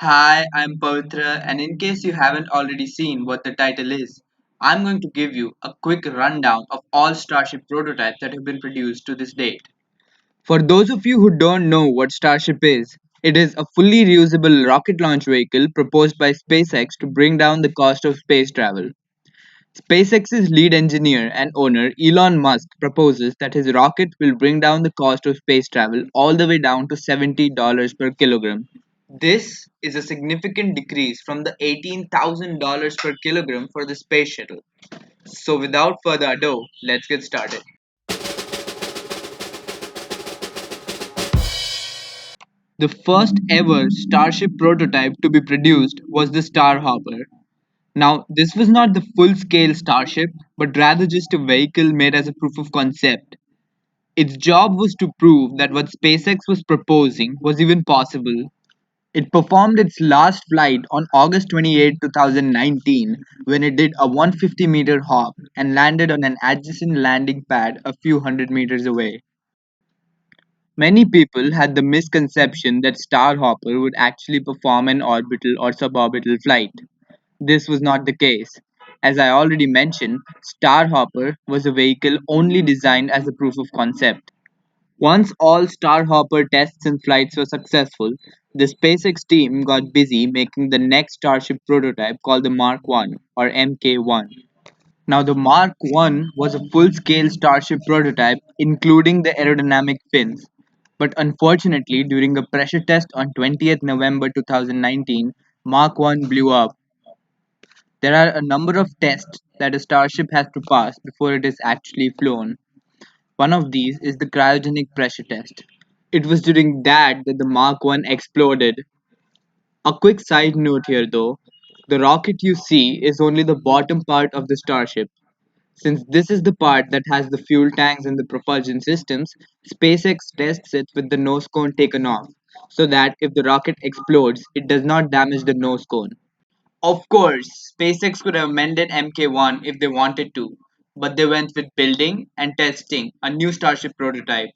Hi, I'm Pavitra, and in case you haven't already seen what the title is, I'm going to give you a quick rundown of all Starship prototypes that have been produced to this date. For those of you who don't know what Starship is, it is a fully reusable rocket launch vehicle proposed by SpaceX to bring down the cost of space travel. SpaceX's lead engineer and owner Elon Musk proposes that his rocket will bring down the cost of space travel all the way down to $70 per kilogram. This is a significant decrease from the $18,000 per kilogram for the space shuttle. So, without further ado, let's get started. The first ever Starship prototype to be produced was the Starhopper. Now, this was not the full scale Starship, but rather just a vehicle made as a proof of concept. Its job was to prove that what SpaceX was proposing was even possible. It performed its last flight on August 28, 2019, when it did a 150-meter hop and landed on an adjacent landing pad a few hundred meters away. Many people had the misconception that Starhopper would actually perform an orbital or suborbital flight. This was not the case. As I already mentioned, Starhopper was a vehicle only designed as a proof of concept. Once all Starhopper tests and flights were successful, the SpaceX team got busy making the next Starship prototype called the Mark 1 or Mk1. Now, the Mark 1 was a full scale Starship prototype, including the aerodynamic fins. But unfortunately, during a pressure test on 20th November 2019, Mark 1 blew up. There are a number of tests that a Starship has to pass before it is actually flown. One of these is the cryogenic pressure test. It was during that the Mark 1 exploded. A quick side note here though, the rocket you see is only the bottom part of the Starship. Since this is the part that has the fuel tanks and the propulsion systems, SpaceX tests it with the nose cone taken off, so that if the rocket explodes, it does not damage the nose cone. Of course, SpaceX could have mended Mk1 if they wanted to, but they went with building and testing a new Starship prototype.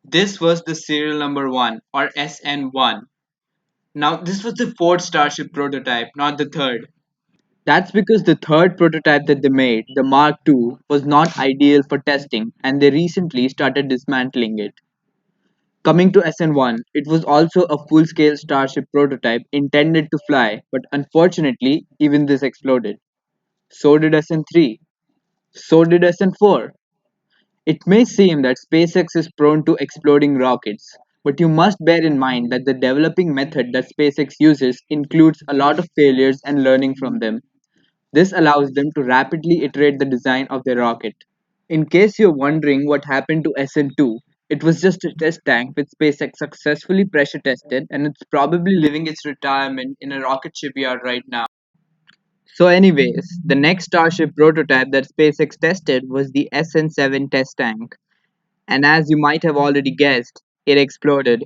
This was the serial number 1 or SN1. Now, this was the fourth Starship prototype, not the third. That's because the third prototype that they made, the Mark II, was not ideal for testing and they recently started dismantling it. Coming to SN1, it was also a full scale Starship prototype intended to fly, but unfortunately, even this exploded. So did SN3. So did SN4. It may seem that SpaceX is prone to exploding rockets, but you must bear in mind that the developing method that SpaceX uses includes a lot of failures and learning from them. This allows them to rapidly iterate the design of their rocket. In case you're wondering what happened to SN2, it was just a test tank which SpaceX successfully pressure tested and it's probably living its retirement in a rocket shipyard right now. So, anyways, the next Starship prototype that SpaceX tested was the SN7 test tank. And as you might have already guessed, it exploded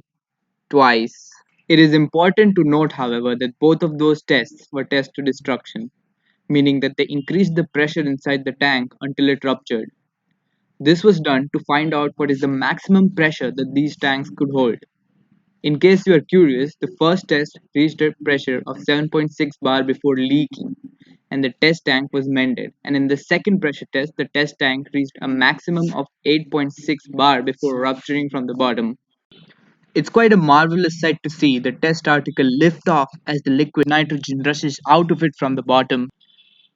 twice. It is important to note, however, that both of those tests were tests to destruction, meaning that they increased the pressure inside the tank until it ruptured. This was done to find out what is the maximum pressure that these tanks could hold. In case you are curious, the first test reached a pressure of 7.6 bar before leaking, and the test tank was mended. And in the second pressure test, the test tank reached a maximum of 8.6 bar before rupturing from the bottom. It's quite a marvelous sight to see the test article lift off as the liquid nitrogen rushes out of it from the bottom.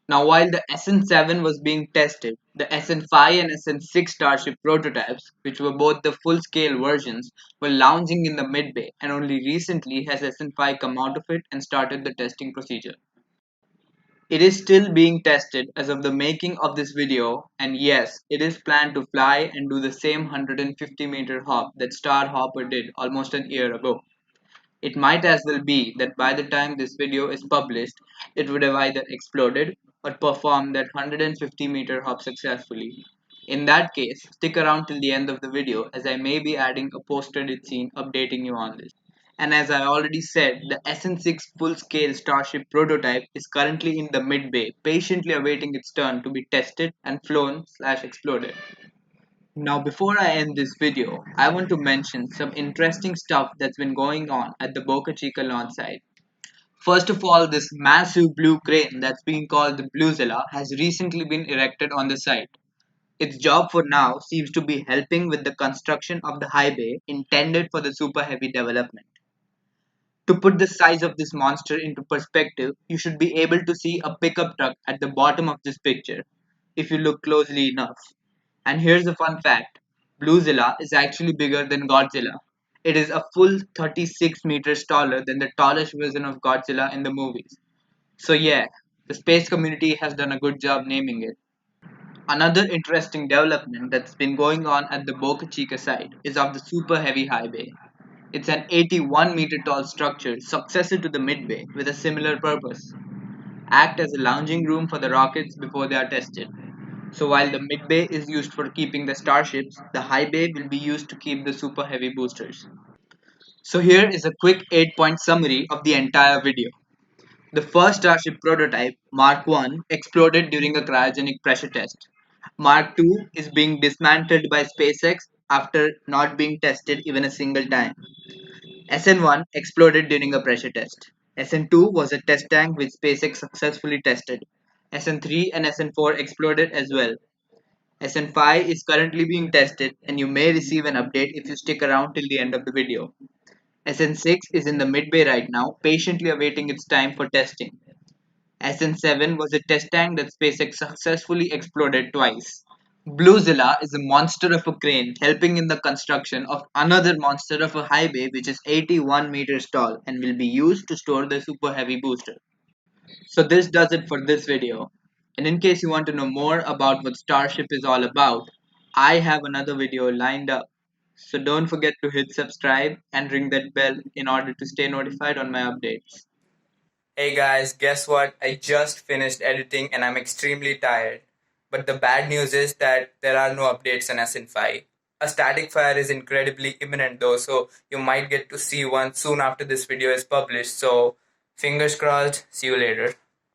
Now, while the SN7 was being tested, the SN5 and SN6 Starship prototypes, which were both the full scale versions, were lounging in the midbay, and only recently has SN5 come out of it and started the testing procedure. It is still being tested as of the making of this video, and yes, it is planned to fly and do the same 150-meter hop that Starhopper did almost an year ago. It might as well be that by the time this video is published, it would have either exploded or performed that 150-meter hop successfully. In that case, stick around till the end of the video as I may be adding a post-credit scene updating you on this. And as I already said, the SN6 full-scale Starship prototype is currently in the mid-bay, patiently awaiting its turn to be tested and flown/exploded. Now, before I end this video, I want to mention some interesting stuff that's been going on at the Boca Chica launch site. First of all, this massive blue crane that's being called the Bluezilla has recently been erected on the site. Its job for now seems to be helping with the construction of the high bay intended for the super heavy development. To put the size of this monster into perspective, you should be able to see a pickup truck at the bottom of this picture if you look closely enough. And here's a fun fact: Bluezilla is actually bigger than Godzilla. It is a full 36 meters taller than the tallest version of Godzilla in the movies. So, yeah, the space community has done a good job naming it. Another interesting development that's been going on at the Boca Chica site is of the Super Heavy High Bay. It's an 81-meter tall structure, successor to the Mid Bay, with a similar purpose: act as a lounging room for the rockets before they are tested. So while the Mid Bay is used for keeping the starships, the High Bay will be used to keep the Super Heavy boosters. So here is a quick 8-point summary of the entire video. The first Starship prototype, Mark 1, exploded during a cryogenic pressure test. Mark 2 is being dismantled by SpaceX after not being tested even a single time. SN1 exploded during a pressure test. SN2 was a test tank which SpaceX successfully tested. SN3 and SN4 exploded as well. SN5 is currently being tested, and you may receive an update if you stick around till the end of the video. SN6 is in the mid bay right now, patiently awaiting its time for testing. SN7 was a test tank that SpaceX successfully exploded twice. Bluezilla is a monster of a crane helping in the construction of another monster of a high bay which is 81 meters tall and will be used to store the super heavy booster. So this does it for this video. And in case you want to know more about what Starship is all about, I have another video lined up. So don't forget to hit subscribe and ring that bell in order to stay notified on my updates. Hey guys, guess what? I just finished editing and I'm extremely tired. But the bad news is that there are no updates on SN5. A static fire is incredibly imminent though, so you might get to see one soon after this video is published. So, fingers crossed, see you later.